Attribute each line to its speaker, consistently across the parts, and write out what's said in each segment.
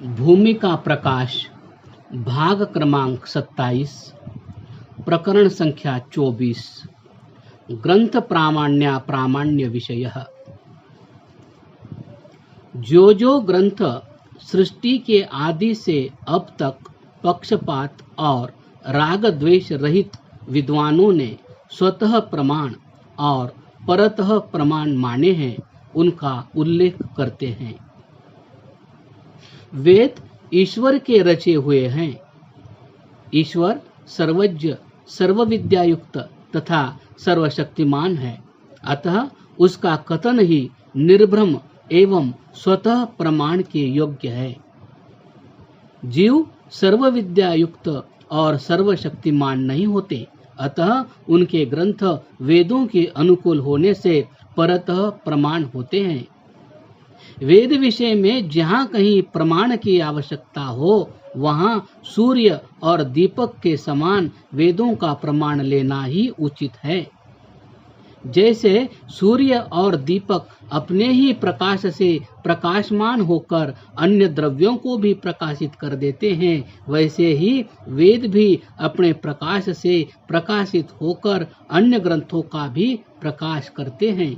Speaker 1: भूमिका प्रकाश भाग क्रमांक 27 प्रकरण संख्या 24 ग्रंथ प्रामाण्य विषय। जो ग्रंथ सृष्टि के आदि से अब तक पक्षपात और राग द्वेष रहित विद्वानों ने स्वतः प्रमाण और परतः प्रमाण माने हैं, उनका उल्लेख करते हैं। वेद ईश्वर के रचे हुए हैं। ईश्वर सर्वज्ञ, सर्वविद्यायुक्त तथा सर्वशक्तिमान है, अतः उसका कथन ही निर्भ्रम एवं स्वतः प्रमाण के योग्य है। जीव सर्वविद्यायुक्त और सर्वशक्तिमान नहीं होते, अतः उनके ग्रंथ वेदों के अनुकूल होने से परतः प्रमाण होते हैं। वेद विषय में जहाँ कहीं प्रमाण की आवश्यकता हो, वहाँ सूर्य और दीपक के समान वेदों का प्रमाण लेना ही उचित है। जैसे सूर्य और दीपक अपने ही प्रकाश से प्रकाशमान होकर अन्य द्रव्यों को भी प्रकाशित कर देते हैं, वैसे ही वेद भी अपने प्रकाश से प्रकाशित होकर अन्य ग्रंथों का भी प्रकाश करते हैं।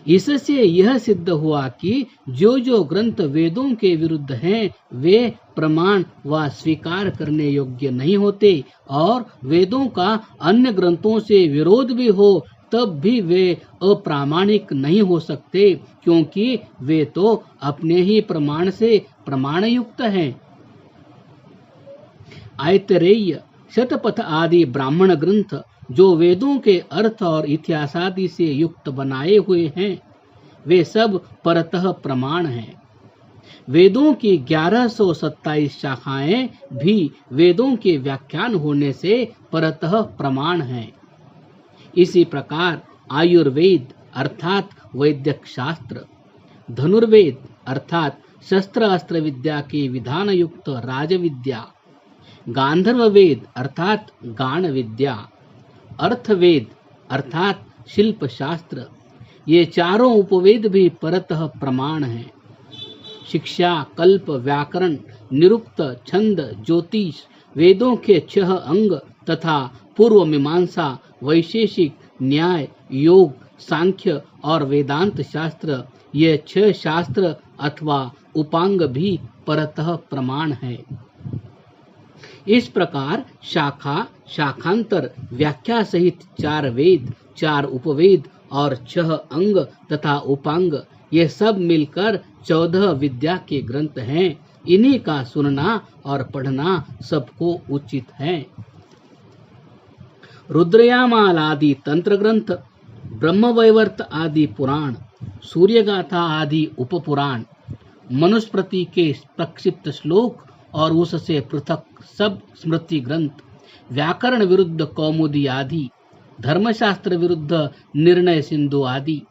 Speaker 1: इससे यह सिद्ध हुआ कि जो ग्रंथ वेदों के विरुद्ध हैं, वे प्रमाण व स्वीकार करने योग्य नहीं होते, और वेदों का अन्य ग्रंथों से विरोध भी हो तब भी वे अप्रामाणिक नहीं हो सकते, क्योंकि वे तो अपने ही प्रमाण से प्रमाणयुक्त हैं। आयतरेय, शतपथ आदि ब्राह्मण ग्रंथ जो वेदों के अर्थ और इतिहास आदि से युक्त बनाए हुए हैं, वे सब परतः प्रमाण हैं। वेदों की 1127 शाखाएं भी वेदों के व्याख्यान होने से परतः प्रमाण हैं। इसी प्रकार आयुर्वेद अर्थात वैद्यक शास्त्र, धनुर्वेद अर्थात शस्त्र अस्त्र विद्या के विधान युक्त राजविद्या, गांधर्व वेद अर्थात गान विद्या, अर्थवेद अर्थात शिल्प शास्त्र, ये चारों उपवेद भी परतः प्रमाण हैं। शिक्षा, कल्प, व्याकरण, निरुक्त, छंद, ज्योतिष, वेदों के 6 अंग तथा पूर्व मीमांसा, वैशेषिक, न्याय, योग, सांख्य और वेदांत शास्त्र, ये 6 शास्त्र अथवा उपांग भी परतः प्रमाण है। इस प्रकार शाखा, शाखांतर, व्याख्या सहित 4 वेद, 4 उपवेद और 6 अंग तथा उपांग, ये सब मिलकर 14 विद्या के ग्रंथ हैं। इन्हीं का सुनना और पढ़ना सबको उचित है। रुद्रयामाल आदि तंत्र ग्रंथ, ब्रह्मवैवर्त आदि पुराण, सूर्यगाथा आदि उपपुराण, मनुस्मृति के प्रक्षिप्त श्लोक और उससे पृथक सब स्मृति ग्रंथ, व्याकरण विरुद्ध कौमुदी आदि, धर्मशास्त्र विरुद्ध निर्णय सिंधु आदि,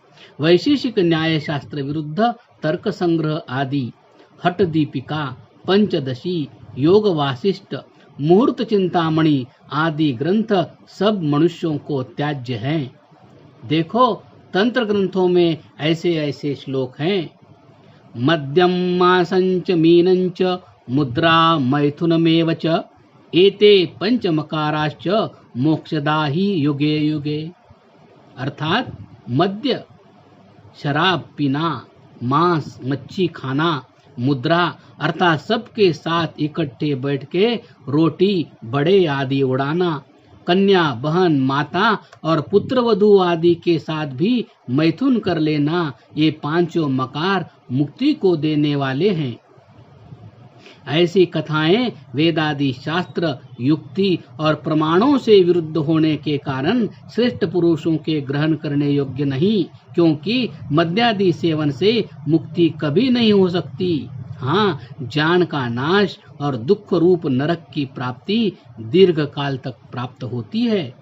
Speaker 1: वैशेषिक न्याय शास्त्र विरुद्ध तर्क संग्रह आदि, हठ दीपिका, पंचदशी, योग वासिष्ठ, मुहूर्त चिंतामणि आदि ग्रंथ सब मनुष्यों को त्याज्य हैं। देखो, तंत्र ग्रंथों में ऐसे ऐसे श्लोक हैं। मध्यम मासंच मीनंच मुद्रा मैथुनमेव च एते पंचमकाराश्च मोक्षदाहि युगे युगे। अर्थात मद्य शराब पीना, मांस मच्छी खाना, मुद्रा अर्थात सबके साथ इकट्ठे बैठ के रोटी बड़े आदि उड़ाना, कन्या बहन माता और पुत्र वधू आदि के साथ भी मैथुन कर लेना, ये 5 मकार मुक्ति को देने वाले हैं। ऐसी कथाएं वेदादि शास्त्र, युक्ति और प्रमाणों से विरुद्ध होने के कारण श्रेष्ठ पुरुषों के ग्रहण करने योग्य नहीं, क्योंकि मद्यादि सेवन से मुक्ति कभी नहीं हो सकती। हाँ, जान का नाश और दुख रूप नरक की प्राप्ति दीर्घ काल तक प्राप्त होती है।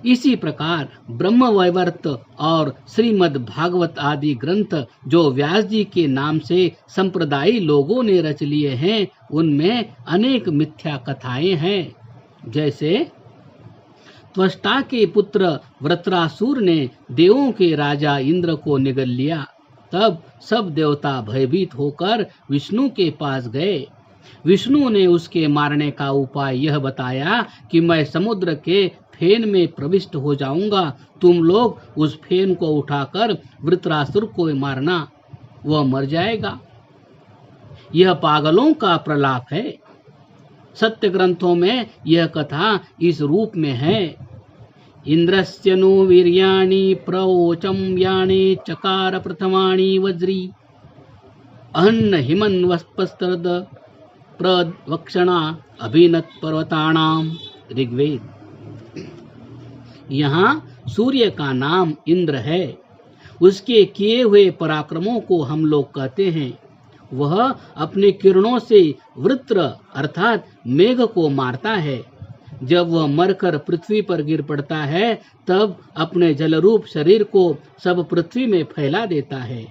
Speaker 1: इसी प्रकार ब्रह्मवैवर्त और श्रीमद् भागवत आदि ग्रंथ जो व्यास जी के नाम से संप्रदायी लोगों ने रच लिए हैं, उनमें अनेक मिथ्या कथाएं हैं। जैसे त्वष्टा के पुत्र वृत्रासुर ने देवों के राजा इंद्र को निगल लिया, तब सब देवता भयभीत होकर विष्णु के पास गए। विष्णु ने उसके मारने का उपाय यह बताया कि मैं समुद्र के फेन में प्रविष्ट हो जाऊंगा, तुम लोग उस फेन को उठाकर वृत्रासुर को मारना, वह मर जाएगा। यह पागलों का प्रलाप है। सत्य ग्रंथों में यह कथा इस रूप में है। इंद्रस्य नु वीर्याणि प्रवोचम यानि चकार प्रथमाणि वज्री अहन्न हिमन वस्पस्तरद प्रवक्षणा अभिनत पर्वताणाम। ऋग्वेद। यहाँ सूर्य का नाम इंद्र है। उसके किए हुए पराक्रमों को हम लोग कहते हैं। वह अपने किरणों से वृत्र अर्थात मेघ को मारता है। जब वह मरकर पृथ्वी पर गिर पड़ता है तब अपने जलरूप शरीर को सब पृथ्वी में फैला देता है।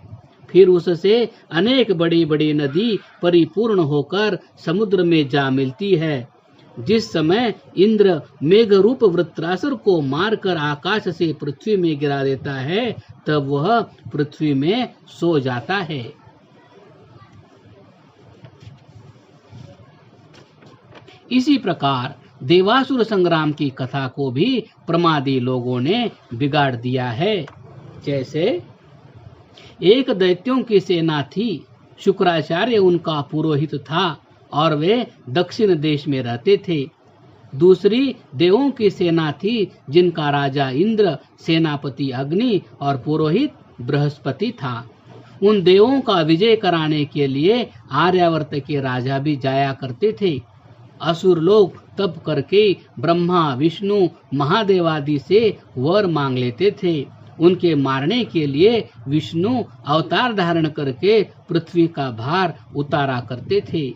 Speaker 1: फिर उससे अनेक बड़ी बड़ी नदी परिपूर्ण होकर समुद्र में जा मिलती है। जिस समय इंद्र मेघ रूप वृत्रासुर को मारकर आकाश से पृथ्वी में गिरा देता है तब वह पृथ्वी में सो जाता है। इसी प्रकार देवासुर संग्राम की कथा को भी प्रमादी लोगों ने बिगाड़ दिया है। जैसे एक दैत्यों की सेना थी। शुक्राचार्य उनका पुरोहित था और वे दक्षिण देश में रहते थे। दूसरी देवों की सेना थी जिनका राजा इंद्र, सेनापति अग्नि और पुरोहित बृहस्पति था। उन देवों का विजय कराने के लिए आर्यावर्त के राजा भी जाया करते थे। असुर लोग तप करके ब्रह्मा, विष्णु, महादेव आदि से वर मांग लेते थे। उनके मारने के लिए विष्णु अवतार धारण करके पृथ्वी का भार उतारा करते थे।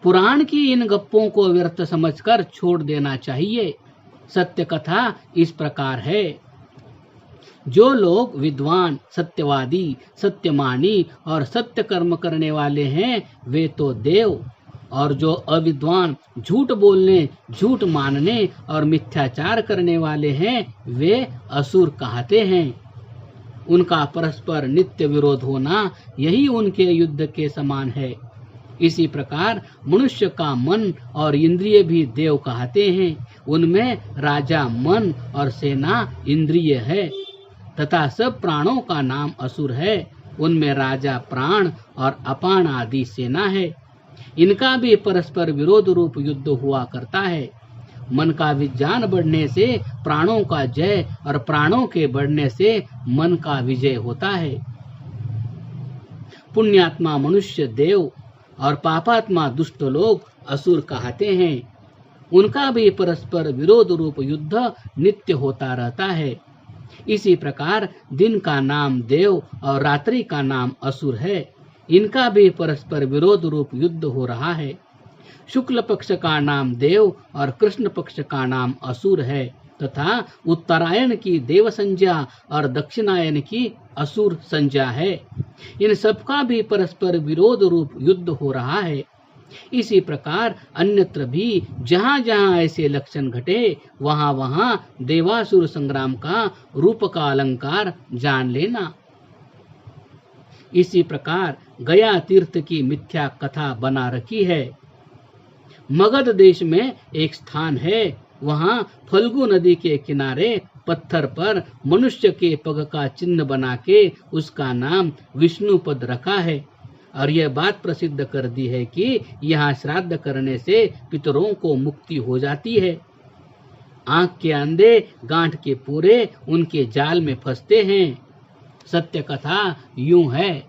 Speaker 1: पुराण की इन गप्पों को व्यर्थ समझकर छोड़ देना चाहिए। सत्य कथा इस प्रकार है। जो लोग विद्वान, सत्यवादी, सत्यमानी और सत्य कर्म करने वाले हैं वे तो देव, और जो अविद्वान, झूठ बोलने, झूठ मानने और मिथ्याचार करने वाले हैं वे असुर कहते हैं। उनका परस्पर नित्य विरोध होना यही उनके युद्ध के समान है। इसी प्रकार मनुष्य का मन और इंद्रिय भी देव कहते हैं। उनमें राजा मन और सेना इंद्रिय है तथा सब प्राणों का नाम असुर है। उनमें राजा प्राण और अपान आदि सेना है। इनका भी परस्पर विरोध रूप युद्ध हुआ करता है। मन का विज्ञान बढ़ने से प्राणों का जय और प्राणों के बढ़ने से मन का विजय होता है। पुण्यात्मा मनुष्य देव और पापात्मा दुष्ट लोग असुर कहते हैं। उनका भी परस्पर विरोध रूप युद्ध नित्य होता रहता है। इसी प्रकार दिन का नाम देव और रात्रि का नाम असुर है। इनका भी परस्पर विरोध रूप युद्ध हो रहा है। शुक्ल पक्ष का नाम देव और कृष्ण पक्ष का नाम असुर है तथा उत्तरायण की देव संज्ञा और दक्षिणायन की असुर संज्ञा है। इन सबका भी परस्पर विरोध रूप युद्ध हो रहा है। इसी प्रकार अन्यत्र भी जहाँ जहाँ ऐसे लक्षण घटे वहाँ वहाँ देवासुर संग्राम का रूप का अलंकार जान लेना। इसी प्रकार गया तीर्थ की मिथ्या कथा बना रखी है। मगध देश में एक स्थान है। वहाँ फल्गु नदी के किनारे पत्थर पर मनुष्य के पग का चिन्ह बना के उसका नाम विष्णुपद रखा है और यह बात प्रसिद्ध कर दी है कि यहाँ श्राद्ध करने से पितरों को मुक्ति हो जाती है। आंख के अंधे गांठ के पूरे उनके जाल में फंसते हैं। सत्य कथा यूं है।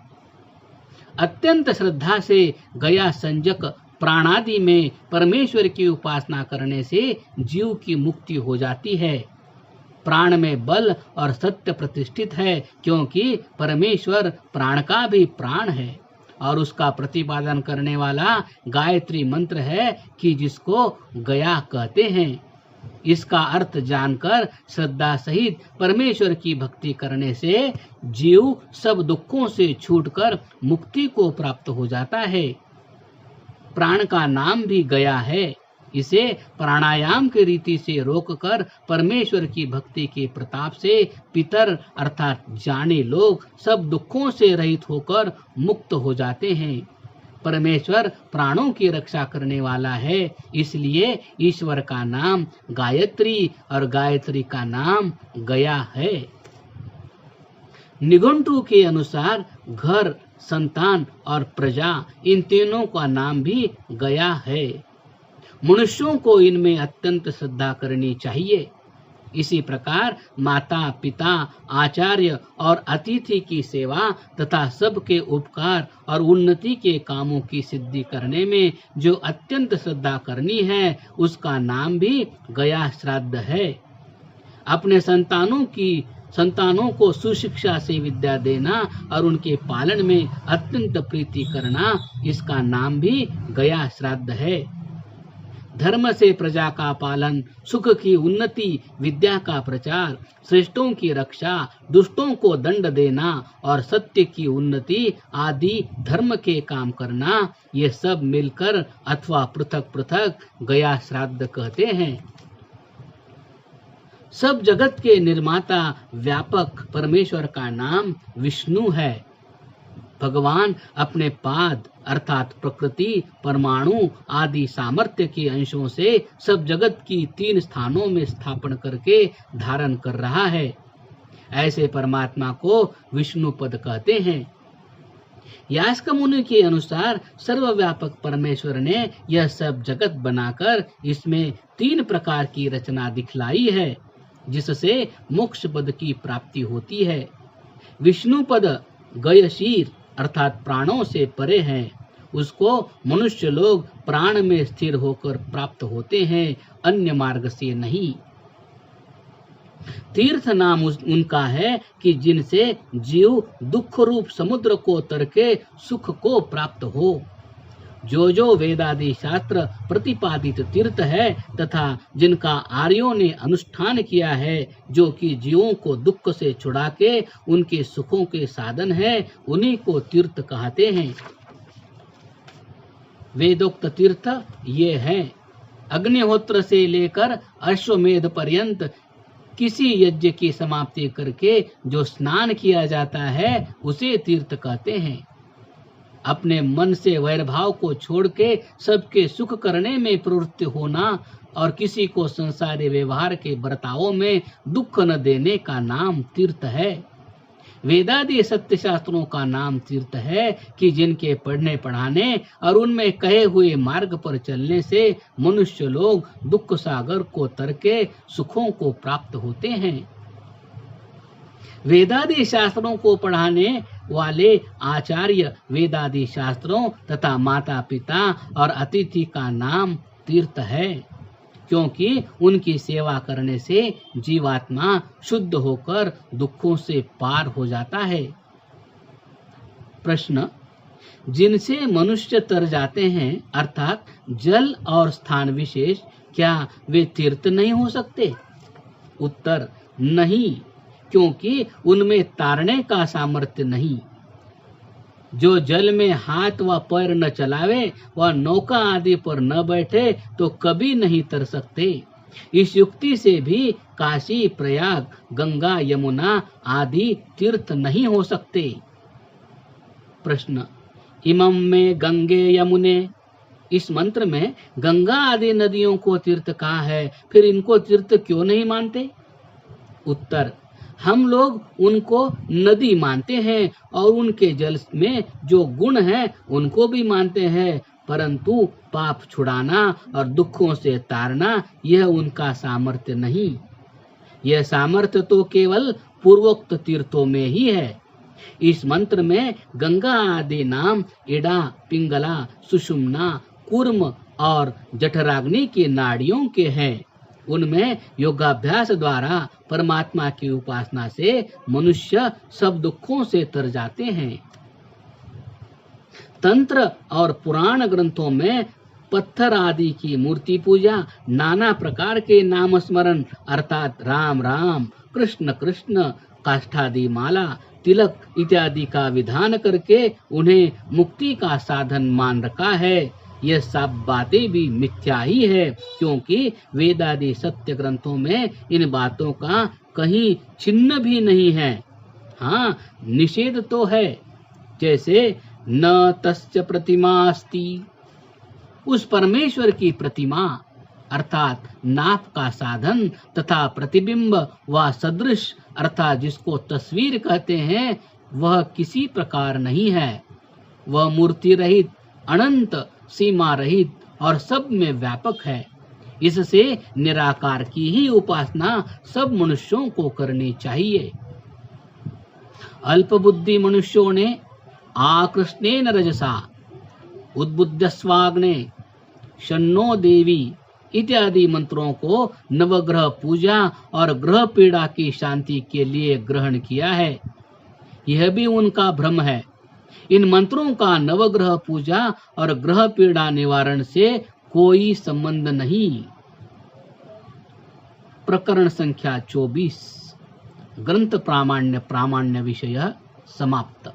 Speaker 1: अत्यंत श्रद्धा से गया संजक प्राणादि में परमेश्वर की उपासना करने से जीव की मुक्ति हो जाती है। प्राण में बल और सत्य प्रतिष्ठित है क्योंकि परमेश्वर प्राण का भी प्राण है और उसका प्रतिपादन करने वाला गायत्री मंत्र है कि जिसको गया कहते हैं। इसका अर्थ जानकर श्रद्धा सहित परमेश्वर की भक्ति करने से जीव सब दुखों से छूटकर मुक्ति को प्राप्त हो जाता है। प्राण का नाम भी गया है। इसे प्राणायाम के रीति से रोककर परमेश्वर की भक्ति के प्रताप से पितर अर्थात जाने लोग सब दुखों से रहित होकर मुक्त हो जाते हैं। परमेश्वर प्राणों की रक्षा करने वाला है, इसलिए ईश्वर का नाम गायत्री और गायत्री का नाम गया है। निघंटु के अनुसार घर, संतान और प्रजा, इन तीनों का नाम भी गया है। मनुष्यों को इनमें अत्यंत श्रद्धा करनी चाहिए। इसी प्रकार माता, पिता, आचार्य और अतिथि की सेवा तथा सबके उपकार और उन्नति के कामों की सिद्धि करने में जो अत्यंत श्रद्धा करनी है, उसका नाम भी गया श्राद्ध है। अपने संतानों को सुशिक्षा से विद्या देना और उनके पालन में अत्यंत प्रीति करना, इसका नाम भी गया श्राद्ध है। धर्म से प्रजा का पालन, सुख की उन्नति, विद्या का प्रचार, श्रेष्ठों की रक्षा, दुष्टों को दंड देना और सत्य की उन्नति आदि धर्म के काम करना, ये सब मिलकर अथवा पृथक पृथक गया श्राद्ध कहते हैं। सब जगत के निर्माता व्यापक परमेश्वर का नाम विष्णु है। भगवान अपने पाद अर्थात प्रकृति, परमाणु आदि सामर्थ्य के अंशों से सब जगत की 3 स्थानों में स्थापन करके धारण कर रहा है। ऐसे परमात्मा को विष्णु पद कहते हैं। यास्क मुनि के अनुसार सर्वव्यापक परमेश्वर ने यह सब जगत बनाकर इसमें 3 प्रकार की रचना दिखलाई है, जिससे मोक्ष पद की प्राप्ति होती है। विष्णु पद गयशीर अर्थात प्राणों से परे है, उसको मनुष्य लोग प्राण में स्थिर होकर प्राप्त होते हैं, अन्य मार्ग से नहीं। तीर्थ नाम उनका है कि जिनसे जीव दुख रूप समुद्र को तर के सुख को प्राप्त हो। जो वेदादि शास्त्र प्रतिपादित तीर्थ है तथा जिनका आर्यों ने अनुष्ठान किया है, जो कि जीवों को दुख से छुड़ा के उनके सुखों के साधन है, उन्हीं को तीर्थ कहते हैं। वेदोक्त तीर्थ ये हैं। अग्निहोत्र से लेकर अश्वमेध पर्यंत किसी यज्ञ की समाप्ति करके जो स्नान किया जाता है, उसे तीर्थ कहते हैं। अपने मन से वैरभाव को छोड़ के सबके सुख करने में प्रवृत्त होना और किसी को संसारी व्यवहार के बर्तावों में दुख न देने का नाम तीर्थ है। वेदादि सत्य शास्त्रों का नाम तीर्थ है कि जिनके पढ़ने पढ़ाने और उनमें कहे हुए मार्ग पर चलने से मनुष्य लोग दुख सागर को तर के सुखों को प्राप्त होते हैं। वेदादि शास्त्रों को पढ़ाने वाले आचार्य वेदादि शास्त्रों तथा माता पिता और अतिथि का नाम तीर्थ है, क्योंकि उनकी सेवा करने से जीवात्मा शुद्ध होकर दुखों से पार हो जाता है। प्रश्न: जिनसे मनुष्य तर जाते हैं अर्थात जल और स्थान विशेष, क्या वे तीर्थ नहीं हो सकते? उत्तर: नहीं, क्योंकि उनमें तारने का सामर्थ्य नहीं। जो जल में हाथ व पैर न चलावे व नौका आदि पर न बैठे तो कभी नहीं तर सकते। इस युक्ति से भी काशी, प्रयाग, गंगा, यमुना आदि तीर्थ नहीं हो सकते। प्रश्न: इमं में गंगे यमुने, इस मंत्र में गंगा आदि नदियों को तीर्थ कहा है, फिर इनको तीर्थ क्यों नहीं मानते? उत्तर: हम लोग उनको नदी मानते हैं और उनके जल में जो गुण है उनको भी मानते हैं, परंतु पाप छुड़ाना और दुखों से तारना यह उनका सामर्थ्य नहीं। यह सामर्थ्य तो केवल पूर्वोक्त तीर्थों में ही है। इस मंत्र में गंगा आदि नाम इड़ा, पिंगला, सुषुम्ना, कूर्म और जठराग्नि की नाड़ियों के हैं। उनमें योगाभ्यास द्वारा परमात्मा की उपासना से मनुष्य सब दुखों से तर जाते हैं। तंत्र और पुराण ग्रंथों में पत्थर आदि की मूर्ति पूजा, नाना प्रकार के नाम स्मरण अर्थात राम राम, कृष्ण कृष्ण, काष्ठादि माला, तिलक इत्यादि का विधान करके उन्हें मुक्ति का साधन मान रखा है। यह सब बातें भी मिथ्या ही है, क्योंकि वेदादि सत्य ग्रंथों में इन बातों का कहीं चिन्ह भी नहीं है। हाँ, निषेध तो है, जैसे न तस्य प्रतिमा अस्ति, उस परमेश्वर की प्रतिमा अर्थात नाप का साधन तथा प्रतिबिंब व सदृश अर्थात जिसको तस्वीर कहते हैं, वह किसी प्रकार नहीं है। वह मूर्ति रहित, अनंत, सीमा रहित और सब में व्यापक है। इससे निराकार की ही उपासना सब मनुष्यों को करनी चाहिए। अल्पबुद्धि मनुष्यों ने आकृष्णेन रजसा उद्बुद्धस्वाग्ने शन्नो देवी इत्यादि मंत्रों को नवग्रह पूजा और ग्रह पीड़ा की शांति के लिए ग्रहण किया है। यह भी उनका भ्रम है। इन मंत्रों का नवग्रह पूजा और ग्रह पीड़ा निवारण से कोई संबंध नहीं। प्रकरण संख्या 24 ग्रंथ प्रामाण्य विषय समाप्त।